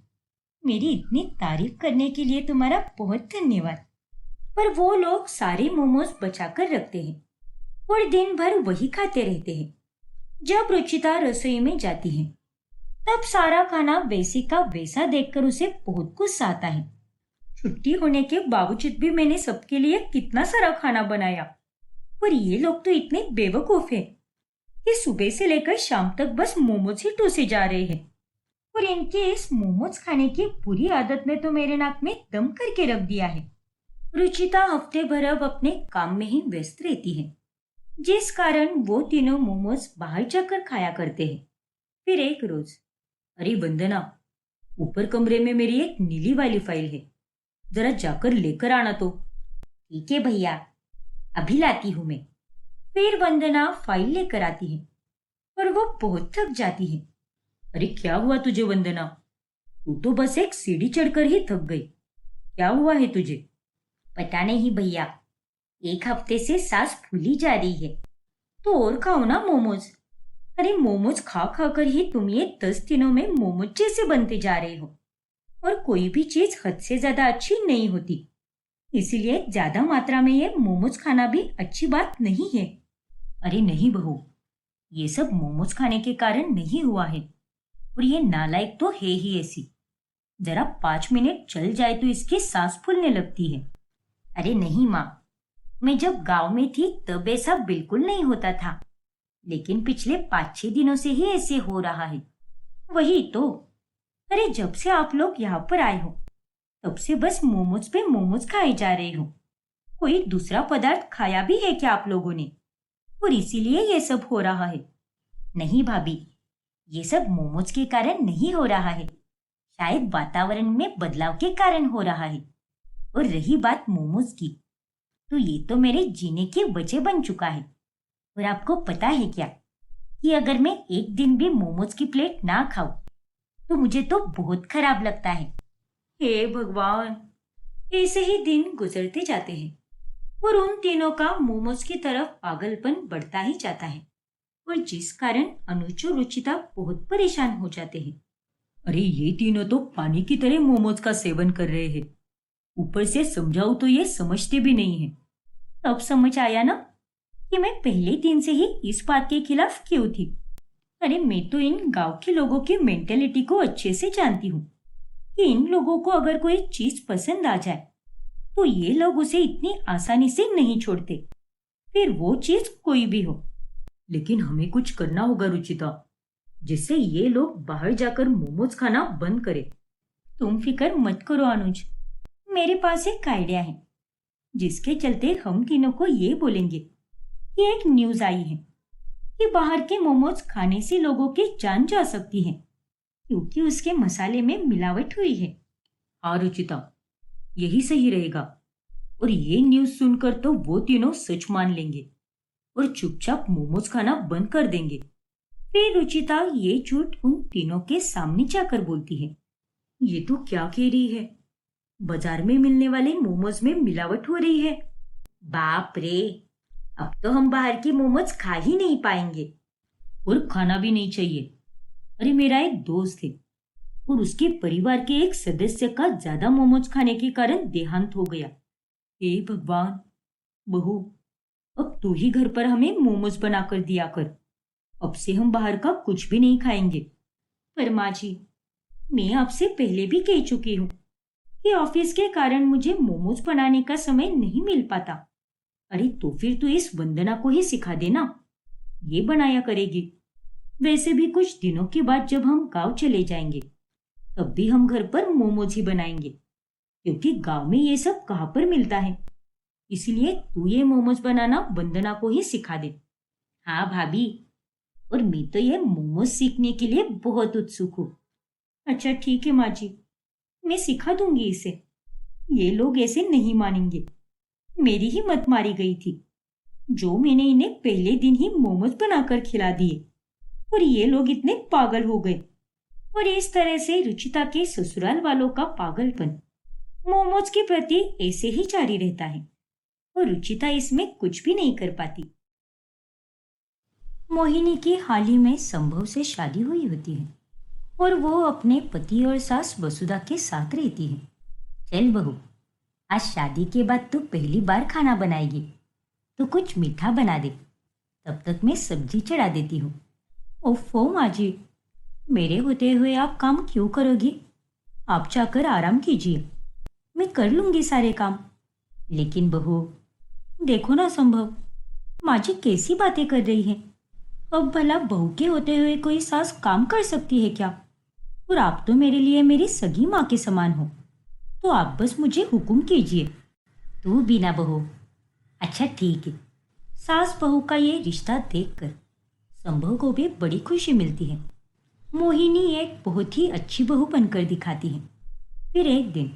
मेरी इतनी तारीफ करने के लिए तुम्हारा बहुत धन्यवाद। पर वो लोग सारे मोमोज बचा कर रखते हैं और दिन भर वही खाते रहते हैं। जब रुचिता रसोई में जाती है तब सारा खाना वैसे का वैसा देखकर उसे बहुत गुस्सा आता है। छुट्टी होने के बावजूद भी मैंने सबके लिए कितना सारा खाना बनाया, पर ये लोग तो इतने बेवकूफ हैं कि सुबह से लेकर शाम तक बस मोमोज ही टूसे जा रहे हैं। और इनके इस मोमोज खाने की बुरी आदत ने तो मेरे नाक में दम करके रख दिया है। रुचिता हफ्ते भर अब अपने काम में ही व्यस्त रहती है, जिस कारण वो तीनों मोमोज बाहर जाकर खाया करते हैं। फिर एक रोज, अरे वंदना, ऊपर कमरे में मेरी एक नीली वाली फाइल है, जरा जाकर लेकर आना तो। ठीक है भैया, अभी लाती हूं मैं। फिर वंदना फाइल लेकर आती है और वो बहुत थक जाती है। अरे क्या हुआ तुझे वंदना? तू तो बस एक सीढ़ी चढ़कर ही थक गई। क्या हुआ है तुझे? पता नहीं भैया, एक हफ्ते से सांस फूली जा रही है। तो और खाओ ना मोमोज। अरे मोमोज खा खा कर ही तुम ये 10 दिनों में मोमोज जैसे बनते जा रहे हो। और कोई भी चीज हद से ज्यादा अच्छी नहीं होती, इसीलिए ज्यादा मात्रा में ये मोमोज खाना भी अच्छी बात नहीं है। अरे नहीं बहू, ये सब मोमोज खाने के कारण नहीं हुआ है, और ये नालायक तो है ही ऐसी। जरा 5 मिनट चल जाए तो इसकी सांस फूलने लगती है। अरे नहीं माँ, मैं जब गांव में थी तब ऐसा बिल्कुल नहीं होता था, लेकिन पिछले 5-6 दिनों से ही ऐसे हो रहा है। वही तो। अरे जब से आप लोग यहाँ पर आए हो तब से बस मोमोज पे मोमोज खाए जा रहे हो। कोई दूसरा पदार्थ खाया भी है क्या आप लोगों ने? और इसीलिए ये सब हो रहा है। नहीं भाभी, ये सब मोमोज के कारण नहीं हो रहा है, शायद वातावरण में बदलाव के कारण हो रहा है। और रही बात मोमोज की, तो ये तो मेरे जीने की वजह बन चुका है। और आपको पता है क्या कि अगर मैं एक दिन भी मोमोज की प्लेट ना खाऊं तो मुझे तो बहुत खराब लगता है। हे भगवान, ऐसे ही दिन गुजरते जाते हैं और उन तीनों का मोमोज की तरफ पागलपन बढ़ता ही जाता है, और जिस कारण अनुज और रुचिता बहुत परेशान हो जाते हैं। अरे ये तीनों तो पानी की तरह मोमोज का सेवन कर रहे हैं, ऊपर से समझाऊं तो ये समझते भी नहीं है। तब समझ आया ना कि मैं पहले दिन से ही इस बात के खिलाफ क्यों थी। अरे मैं तो इन गांव के लोगों की मेंटेलिटी को अच्छे से जानती हूँ कि इन लोगों को अगर कोई चीज पसंद आ जाए तो ये लोग उसे इतनी आसानी से नहीं छोड़ते, फिर वो चीज कोई भी हो। लेकिन हमें कुछ करना होगा रुचिता, जिससे ये लोग बाहर जाकर मोमोज खाना बंद करें। तुम फिक्र मत करो अनुज, मेरे पास एक आइडिया है जिसके चलते हम तीनों को ये बोलेंगे कि एक न्यूज़ आई है कि बाहर के मोमोज खाने से लोगों की जान जा सकती है क्योंकि उसके मसाले में मिलावट हुई है। हाँ रुचिता, यही सही रहेगा। और ये न्यूज़ सुनकर तो वो तीनों सच मान लेंगे और चुपचाप मोमोज खाना बंद कर देंगे। फिर रुचिता ये झूठ उन तीनों के सामने जाकर बोलती है। ये तो क्या कह रही है? बाजार में मिलने वाले मोमोज में मिलावट हो रही है। बाप रे, अब तो हम बाहर के मोमोज खा ही नहीं पाएंगे। और खाना भी नहीं चाहिए। अरे मेरा एक दोस्त है और उसके परिवार के एक सदस्य का ज्यादा मोमोज खाने के कारण देहांत हो गया। हे भगवान! बहू, अब तू ही घर पर हमें मोमोज बनाकर दिया कर। अब से हम बाहर का कुछ भी नहीं खाएंगे। पर माँ जी, मैं आपसे पहले भी कह चुकी हूँ कि ऑफिस के कारण मुझे मोमोज बनाने का समय नहीं मिल पाता। अरे तो फिर तू इस वंदना को ही सिखा देना, ये बनाया करेगी। वैसे भी कुछ दिनों के बाद जब हम गांव चले जाएंगे तब भी हम घर पर मोमोज ही बनाएंगे, क्योंकि गांव में ये सब कहाँ पर मिलता है। इसलिए तू ये मोमोज बनाना वंदना को ही सिखा दे। हाँ भाभी, और मैं तो ये मोमोज सीखने के लिए बहुत उत्सुक हूँ। अच्छा ठीक है माँ जी, मैं सिखा दूंगी इसे। ये लोग ऐसे नहीं मानेंगे। मेरी ही मत मारी गई थी जो मैंने इन्हें पहले दिन ही मोमोज बनाकर खिला दिए और ये लोग इतने पागल हो गए। और इस तरह से रुचिता के ससुराल वालों का पागलपन मोमोज के प्रति ऐसे ही जारी रहता है और रुचिता इसमें कुछ भी नहीं कर पाती। मोहिनी की हाल ही में संभव से शादी हुई होती है और वो अपने पति और सास वसुधा के साथ रहती है। चल बहू, आज शादी के बाद तू पहली बार खाना बनाएगी तो कुछ मीठा बना दे, तब तक मैं सब्जी चढ़ा देती हूँ। ओफो माँ जी, मेरे होते हुए आप काम क्यों करोगी? आप जाकर आराम कीजिए, मैं कर लूंगी सारे काम। लेकिन बहू, देखो ना संभव, माँ जी कैसी बातें कर रही है। अब भला बहू के होते हुए कोई सास काम कर सकती है क्या? और आप तो मेरे लिए मेरी सगी माँ के समान हो, तो आप बस मुझे हुक्म कीजिए। तू भी ना बहू। अच्छा ठीक है। सास बहू का ये रिश्ता देखकर संभव को भी बड़ी खुशी मिलती है। मोहिनी एक बहुत ही अच्छी बहू बनकर दिखाती है। फिर एक दिन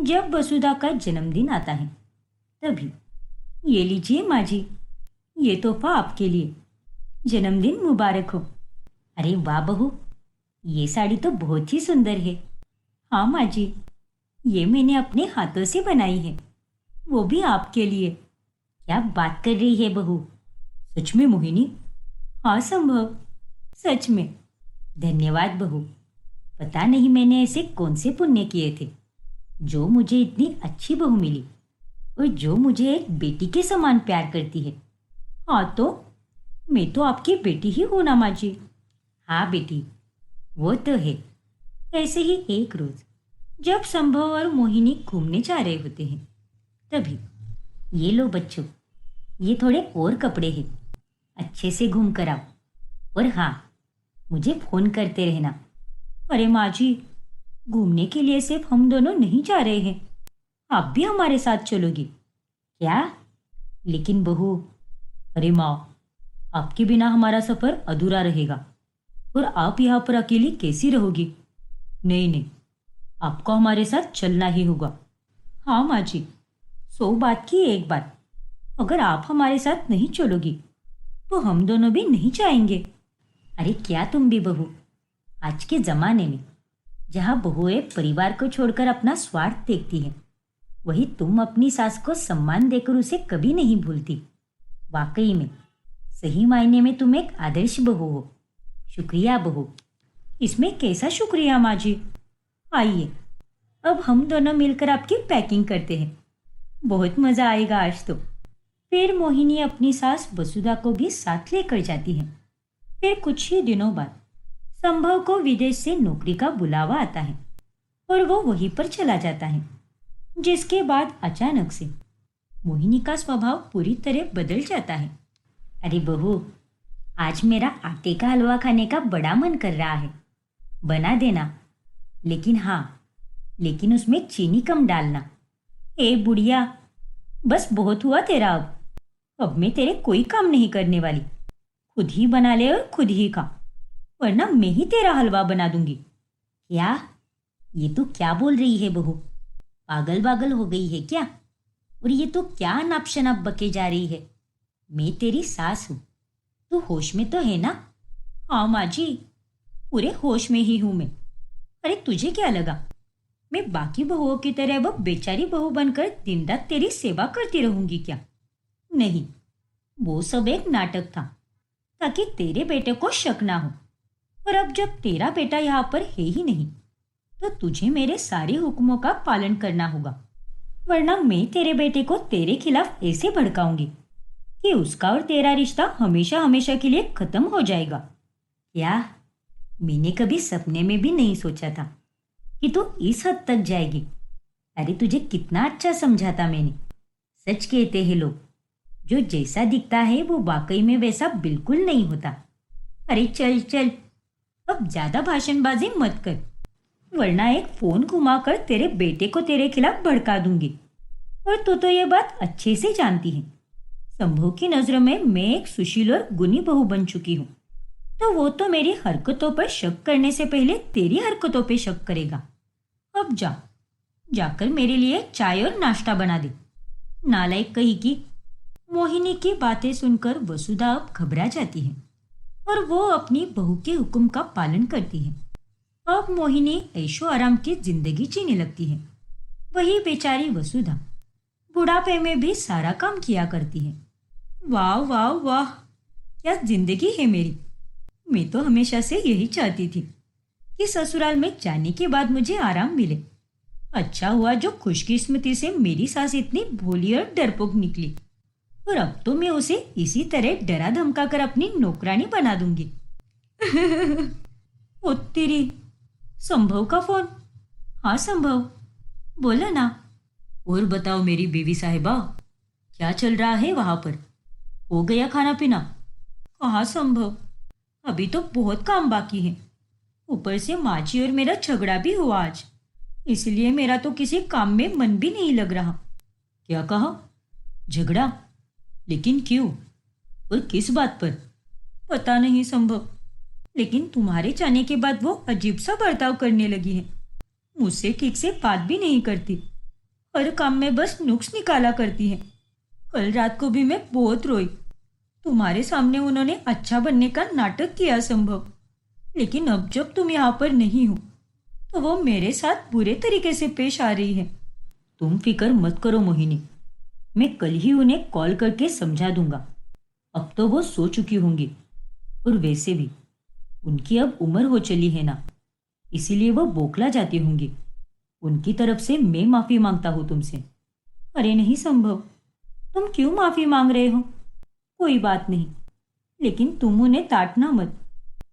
जब वसुधा का जन्मदिन आता है तभी, ये लीजिए माँ जी, ये तोहफा आपके लिए, जन्मदिन मुबारक हो। अरे वाह बहू, ये साड़ी तो बहुत ही सुंदर है। हाँ माँ जी, ये मैंने अपने हाथों से बनाई है, वो भी आपके लिए। क्या बात कर रही है बहू? सच में मोहिनी? हाँ संभव, सच में। धन्यवाद बहू। पता नहीं मैंने ऐसे कौन से पुण्य किए थे जो मुझे इतनी अच्छी बहू मिली और जो मुझे एक बेटी के समान प्यार करती है। हाँ तो मैं तो आपकी बेटी ही हूँ ना माँ जी। हाँ बेटी, वो तो है। ऐसे ही एक रोज जब संभव और मोहिनी घूमने जा रहे होते हैं तभी, ये लो बच्चों, ये थोड़े और कपड़े हैं, अच्छे से घूम कर आओ। और हाँ, मुझे फोन करते रहना। अरे माँ जी, घूमने के लिए सिर्फ हम दोनों नहीं जा रहे हैं, आप भी हमारे साथ चलोगी क्या? लेकिन बहू। अरे माँ, आपके बिना हमारा सफर अधूरा रहेगा और आप यहाँ पर अकेली कैसी रहोगी? नहीं नहीं, आपको हमारे साथ चलना ही होगा। हाँ माँ जी, 100 बात की एक बात, अगर आप हमारे साथ नहीं चलोगी तो हम दोनों भी नहीं जाएंगे। अरे क्या तुम भी बहू, आज के जमाने में जहाँ बहुएं परिवार को छोड़कर अपना स्वार्थ देखती है, वही तुम अपनी सास को सम्मान देकर उसे कभी नहीं भूलती। वाकई में, सही मायने में तुम एक आदर्श बहू हो। शुक्रिया बहू। इसमें कैसा शुक्रिया माँ जी? आइए, अब हम दोनों मिलकर आपकी पैकिंग करते हैं, बहुत मज़ा आएगा आज तो। फिर मोहिनी अपनी सास वसुधा को भी साथ लेकर जाती है। फिर कुछ ही दिनों बाद संभव को विदेश से नौकरी का बुलावा आता है और वो वहीं पर चला जाता है, जिसके बाद अचानक से मोहिनी का स्वभाव पूरी तरह बदल जाता है। अरे बहू, आज मेरा आटे का हलवा खाने का बड़ा मन कर रहा है, बना देना। लेकिन हाँ, लेकिन उसमें चीनी कम डालना। ए बुढ़िया, बस बहुत हुआ तेरा। अब मैं तेरे कोई काम नहीं करने वाली। खुद ही बना ले और खुद ही खा, वरना मैं ही तेरा हलवा बना दूंगी। क्या? ये तू क्या बोल रही है बहू? पागल पागल हो गई है क्या? और ये तो क्या नाप शनाप बके जा रही है? मैं तेरी सास हूँ, तू होश में तो है ना? हाँ माँ जी, पूरे होश में ही हूं मैं। अरे तुझे क्या लगा मैं बाकी बहुओं की तरह वो बेचारी बहू बनकर दिन रात तेरी सेवा करती रहूंगी क्या? नहीं, वो सब एक नाटक था, ताकि तेरे बेटे को शक ना हो। और अब जब तेरा बेटा यहाँ पर है ही नहीं, तो तुझे मेरे सारे हुक्मों का पालन करना होगा, वरना मैं तेरे बेटे को तेरे खिलाफ ऐसे भड़काऊंगी कि उसका और तेरा रिश्ता हमेशा हमेशा के लिए खत्म हो जाएगा। क्या? मैंने कभी सपने में भी नहीं सोचा था कि तू इस हद तक जाएगी। अरे तुझे कितना अच्छा समझा था मैंने। सच कहते हैं लोग, जो जैसा दिखता है वो वाकई में वैसा बिल्कुल नहीं होता। अरे चल चल, अब ज्यादा भाषणबाजी मत कर, वरना एक फोन घुमाकर तेरे बेटे को तेरे खिलाफ भड़का दूंगी। और तू तो ये बात अच्छे से जानती है, संभव की नजरों में मैं एक सुशील और गुनी बहू बन चुकी हूँ, तो वो तो मेरी हरकतों पर शक करने से पहले तेरी हरकतों पे शक करेगा। अब जाकर मेरे लिए चाय और नाश्ता बना दे। नालायक कही की। मोहिनी की बातें सुनकर वसुधा अब घबरा जाती है और वो अपनी बहू के हुक्म का पालन करती है। अब मोहिनी ऐशो आराम की जिंदगी जीने लगती है। वही बेचारी वसुधा बुढ़ापे में भी सारा काम किया करती है। वाह वाह वाह, क्या जिंदगी है मेरी। मैं तो हमेशा से यही चाहती थी कि ससुराल में जाने के बाद मुझे आराम मिले। अच्छा हुआ जो खुशकिस्मती से मेरी सास इतनी भोली और डरपोक निकली, और अब तो मैं उसे इसी तरह डरा धमका कर अपनी नौकरानी बना दूंगी। ओ तेरी, संभव का फोन। हाँ संभव, बोला ना। और बताओ मेरी बीवी साहिबा, क्या चल रहा है वहां पर? हो गया खाना पीना? कहाँ संभव, अभी तो बहुत काम बाकी है। ऊपर से माची और मेरा झगड़ा भी हुआ आज, इसलिए मेरा तो किसी काम में मन भी नहीं लग रहा। क्या कहा? झगड़ा? लेकिन क्यों और किस बात पर? पता नहीं संभव, लेकिन तुम्हारे जाने के बाद वो अजीब सा बर्ताव करने लगी है। मुझसे ठीक से बात भी नहीं करती, हर काम में बस नुक्स निकाला करती है। कल रात को भी मैं बहुत रोई। तुम्हारे सामने उन्होंने अच्छा बनने का नाटक किया संभव, लेकिन अब जब तुम यहाँ पर नहीं हो तो वो मेरे साथ बुरे तरीके से पेश आ रही है। तुम फिक्र मत करो मोहिनी, मैं कल ही उन्हें कॉल करके समझा दूंगा। अब तो वो सो चुकी होंगी, और वैसे भी उनकी अब उम्र हो चली है ना, इसीलिए वो बौखला जाती होंगी। उनकी तरफ से मैं माफी मांगता हूँ तुमसे। अरे नहीं संभव, तुम क्यों माफी मांग रहे हो? कोई बात नहीं, लेकिन तुम उन्हें डांटना मत,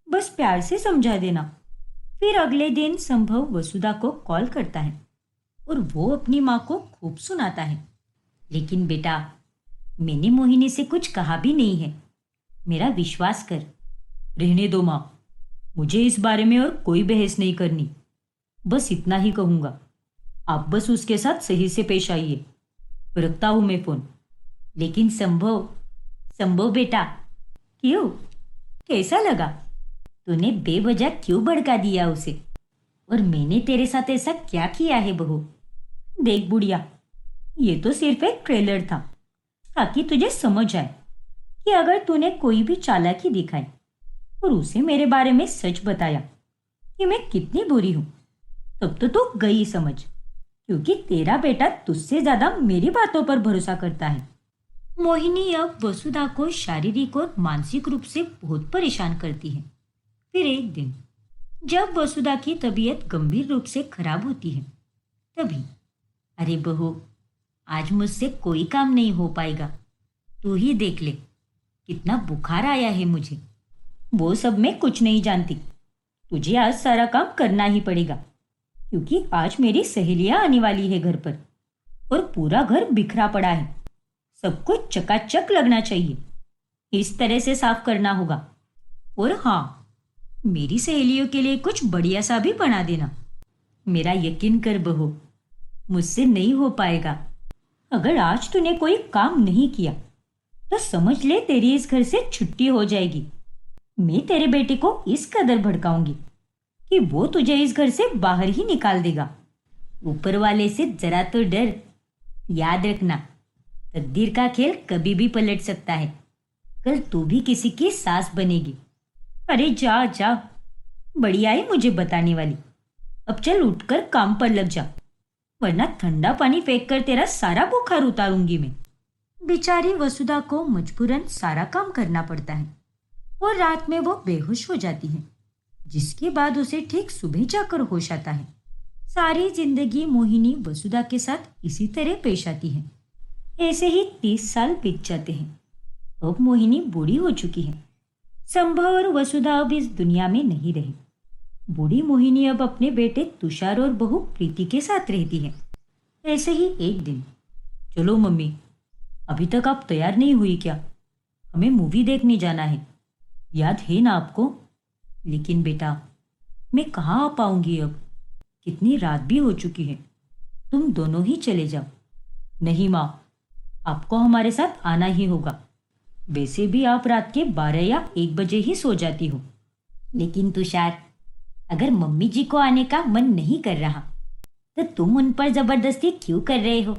बस प्यार से समझा देना। फिर अगले दिन संभव वसुधा को कॉल करता है और वो अपनी माँ को खूब सुनाता है। लेकिन बेटा, मैंने मोहिनी से कुछ कहा भी नहीं है, मेरा विश्वास कर। रहने दो माँ, मुझे इस बारे में और कोई बहस नहीं करनी। बस इतना ही कहूँगा, आप बस उसके साथ सही से पेश आइए। रखता हूँ मैं फोन। लेकिन संभव बेटा, क्यों? कैसा लगा? तूने बेवजह क्यों भड़का दिया उसे? और मैंने तेरे साथ ऐसा क्या किया है बहू? देख बुढ़िया, ये तो सिर्फ एक ट्रेलर था, ताकि तुझे समझ आए कि अगर तूने कोई भी चालाकी दिखाई और उसे मेरे बारे में सच बताया कि मैं कितनी बुरी हूं, तब तो तू गई समझ, क्योंकि तेरा बेटा तुझसे ज्यादा मेरी बातों पर भरोसा करता है। मोहिनी अब वसुधा को शारीरिक और मानसिक रूप से बहुत परेशान करती है। फिर एक दिन जब वसुधा की तबीयत गंभीर रूप से खराब होती है, तभी, अरे बहू, आज मुझसे कोई काम नहीं हो पाएगा, तू ही देख ले, कितना बुखार आया है मुझे। वो सब मैं कुछ नहीं जानती, तुझे आज सारा काम करना ही पड़ेगा, क्योंकि आज मेरी सहेलियां आने वाली है घर पर, और पूरा घर बिखरा पड़ा है। सब कुछ चकाचक लगना चाहिए, इस तरह से साफ करना होगा। और हाँ, मेरी सहेलियों के लिए कुछ बढ़िया सा भी बना देना। मेरा यकीन कर बहू, मुझसे नहीं हो पाएगा। अगर आज तूने कोई काम नहीं किया तो समझ ले तेरी इस घर से छुट्टी हो जाएगी। मैं तेरे बेटे को इस कदर भड़काऊंगी कि वो तुझे इस घर से बाहर ही निकाल देगा। ऊपर वाले से जरा तो डर। याद रखना, तकदीर का खेल कभी भी पलट सकता है। कल तू भी किसी की सास बनेगी। अरे जा जा, बढ़िया है मुझे बताने वाली। अब चल उठकर काम पर लग जा, वरना ठंडा पानी फेंक कर तेरा सारा बुखार उतारूंगी मैं। बेचारी वसुधा को मजबूरन सारा काम करना पड़ता है और रात में वो बेहोश हो जाती है, जिसके बाद उसे ठीक सुबह जाकर होश आता है। सारी जिंदगी मोहिनी वसुधा के साथ इसी तरह पेश आती है। ऐसे ही 30 साल बीत जाते हैं। अब मोहिनी बूढ़ी हो चुकी है। संभव और वसुधा अब इस दुनिया में नहीं रही। बूढ़ी मोहिनी अब अपने बेटे तुषार और बहू प्रीति के साथ रहती है। ऐसे ही एक दिन, चलो मम्मी, अभी तक आप तैयार नहीं हुई क्या? हमें मूवी देखने जाना है, याद है ना आपको? लेकिन बेटा, मैं कहाँ आ पाऊंगी अब? कितनी रात भी हो चुकी है। तुम दोनों ही चले जाओ। नहीं माँ, आपको हमारे साथ आना ही होगा। वैसे भी आप रात के 12 या 1 बजे ही सो जाती हो। लेकिन तुषार, अगर मम्मी जी को आने का मन नहीं कर रहा तो तुम उन पर जबरदस्ती क्यों कर रहे हो?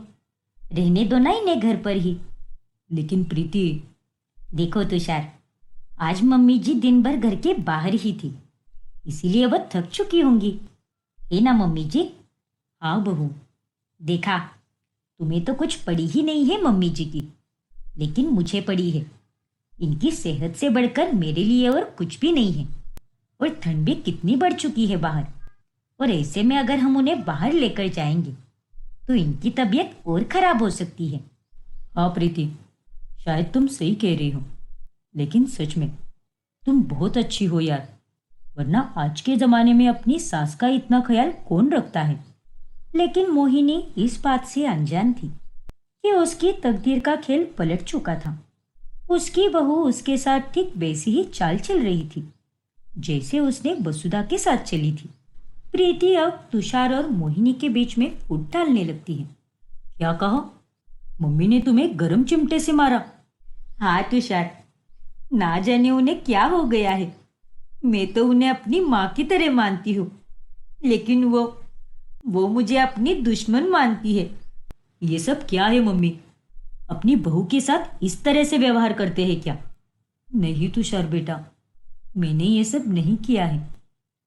रहने दो ना इन्हें घर पर ही। लेकिन प्रीति, देखो तुषार, आज मम्मी जी दिन भर घर के बाहर ही थी, इसीलिए वह थक चुकी होंगी, है ना मम्मी जी? हाँ बहू, देखा, तुम्हें तो कुछ पड़ी ही नहीं है मम्मी जी की, लेकिन मुझे पड़ी है। इनकी सेहत से बढ़कर मेरे लिए और कुछ भी नहीं है। और ठंड भी कितनी बढ़ चुकी है बाहर, और ऐसे में अगर हम उन्हें बाहर लेकर जाएंगे तो इनकी तबीयत और खराब हो सकती है। हाँ प्रीति, शायद तुम सही कह रही हो, लेकिन सच में तुम बहुत अच्छी हो यार, वरना आज के ज़माने में अपनी सास का इतना ख्याल कौन रखता है। लेकिन मोहिनी इस बात से अनजान थी कि उसकी तकदीर का खेल पलट चुका था। उसकी बहू उसके साथ ठीक वैसी ही चाल चल रही थी जैसे उसने वसुधा के साथ चली थी। प्रीति अब तुषार और मोहिनी के बीच में फूट डालने लगती है। क्या कहा? मम्मी ने तुम्हें गरम चिमटे से मारा? हाँ तुषार, ना जाने उन्हें क्या हो गया है। मैं तो उन्हें अपनी माँ की तरह मानती हूँ, लेकिन वो मुझे अपनी दुश्मन मानती है। ये सब क्या है मम्मी? अपनी बहू के साथ इस तरह से व्यवहार करते हैं क्या? नहीं तुषार बेटा, मैंने ये सब नहीं किया है।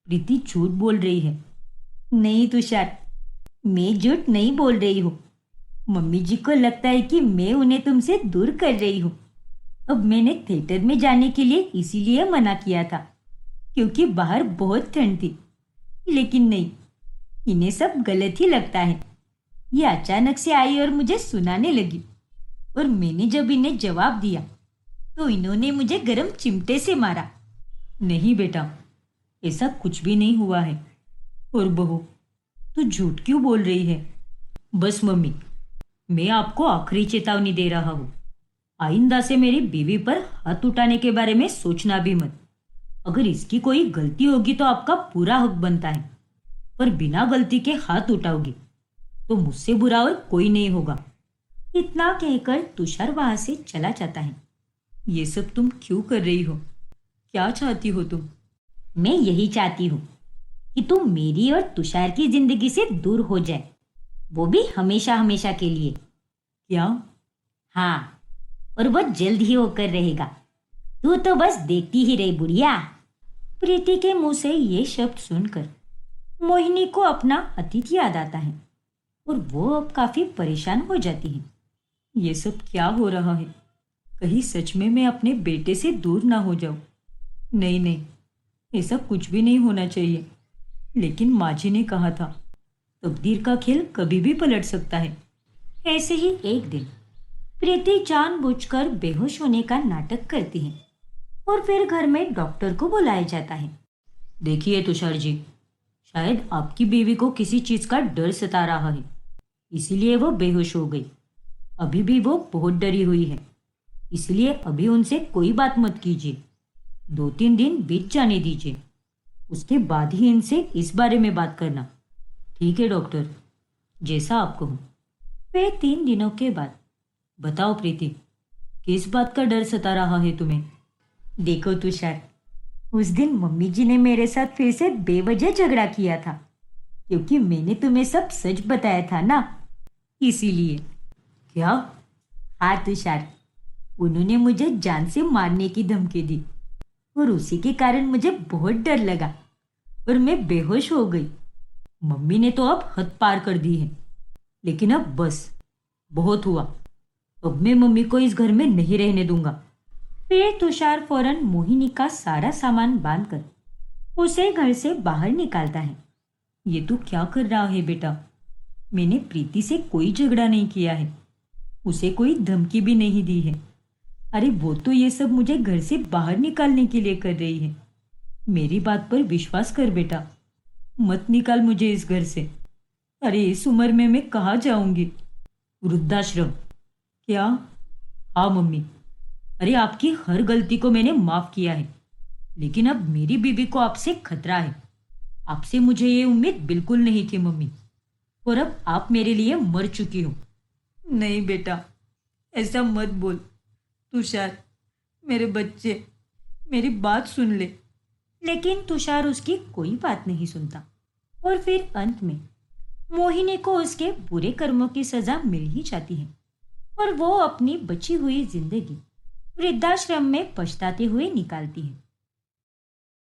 प्रीति झूठ बोल रही है। नहीं तुषार, मैं झूठ नहीं बोल रही हूँ। मम्मी जी को लगता है कि मैं उन्हें तुमसे दूर कर रही हूँ। अब मैंने थिएटर में जाने के लिए इसीलिए मना किया था, क्योंकि बाहर बहुत ठंड थी। लेकिन नहीं, इन्हें सब गलत ही लगता है। ये अचानक से आई और मुझे सुनाने लगी, और मैंने जब इन्हें जवाब दिया तो इन्होंने मुझे गरम चिमटे से मारा। नहीं बेटा, ऐसा कुछ भी नहीं हुआ है। और बहू, तू झूठ क्यों बोल रही है? बस मम्मी, मैं आपको आखिरी चेतावनी दे रहा हूँ। आइंदा से मेरी बीवी पर हाथ उठाने के बारे में सोचना भी मत। अगर इसकी कोई गलती होगी तो आपका पूरा हक बनता है, पर बिना गलती के हाथ उठाओगी तो मुझसे बुरा और कोई नहीं होगा। इतना कहकर तुषार वहां से चला जाता है। ये सब तुम क्यों कर रही हो? क्या चाहती हो तुम? मैं यही चाहती हूँ कि तुम मेरी और तुषार की जिंदगी से दूर हो जाए, वो भी हमेशा हमेशा के लिए। क्या? हाँ, और वो जल्द ही होकर रहेगा। तू तो बस देखती ही रही बुढ़िया। प्रीति के मुंह से ये शब्द सुनकर मोहिनी को अपना अतीत याद आता है और वो अब काफी परेशान हो जाती है। ये सब क्या हो रहा है? कहीं सच में मैं अपने बेटे से दूर ना हो जाऊं। नहीं नहीं, ऐसा कुछ भी नहीं होना चाहिए। लेकिन माँ जी ने कहा था, तकदीर का खेल कभी भी पलट सकता है। ऐसे ही एक दिन प्रीति जानबूझकर बेहोश होने का नाटक करती है और फिर घर में डॉक्टर को बुलाया जाता है। देखिए तुषार जी, शायद आपकी बीवी को किसी चीज का डर सता रहा है, इसीलिए वो बेहोश हो गई। अभी भी वो बहुत डरी हुई है, इसलिए अभी उनसे कोई बात मत कीजिए। 2-3 दिन बीत जाने दीजिए, उसके बाद ही इनसे इस बारे में बात करना। ठीक है डॉक्टर, जैसा आप कहो। वे 3 दिनों के बाद। बताओ प्रीति, किस बात का डर सता रहा है तुम्हें? देखो तुषार, उस दिन मम्मी जी ने मेरे साथ फिर से बेवजह झगड़ा किया था, क्योंकि मैंने तुम्हें सब सच बताया था ना, इसीलिए। क्या? हाँ तुषार, उन्होंने मुझे जान से मारने की धमकी दी और उसी के कारण मुझे बहुत डर लगा और मैं बेहोश हो गई। मम्मी ने तो अब हद पार कर दी है, लेकिन अब बस, बहुत हुआ। अब मैं मम्मी को इस घर में नहीं रहने दूंगा। फिर तुषार फौरन मोहिनी का सारा सामान बांधकर उसे घर से बाहर निकालता है। ये तू क्या कर रहा है बेटा? मैंने प्रीति से कोई झगड़ा नहीं किया है, उसे कोई धमकी भी नहीं दी है। अरे वो तो ये सब मुझे घर से बाहर निकालने के लिए कर रही है। मेरी बात पर विश्वास कर बेटा, मत निकाल मुझे इस घर से। अरे इस उम्र में मैं कहाँ जाऊंगी? वृद्धाश्रम? क्या? हाँ मम्मी, अरे आपकी हर गलती को मैंने माफ किया है, लेकिन अब मेरी बीवी को आपसे खतरा है। आपसे मुझे ये उम्मीद बिल्कुल नहीं थी मम्मी, और अब आप मेरे लिए मर चुकी हो। नहीं बेटा, ऐसा मत बोल। तुषार, मेरे बच्चे, मेरी बात सुन ले। लेकिन तुषार उसकी कोई बात नहीं सुनता और फिर अंत में मोहिनी को उसके बुरे कर्मों की सजा मिल ही जाती है और वो अपनी बची हुई जिंदगी वृद्धाश्रम में पछताते हुए निकालती है।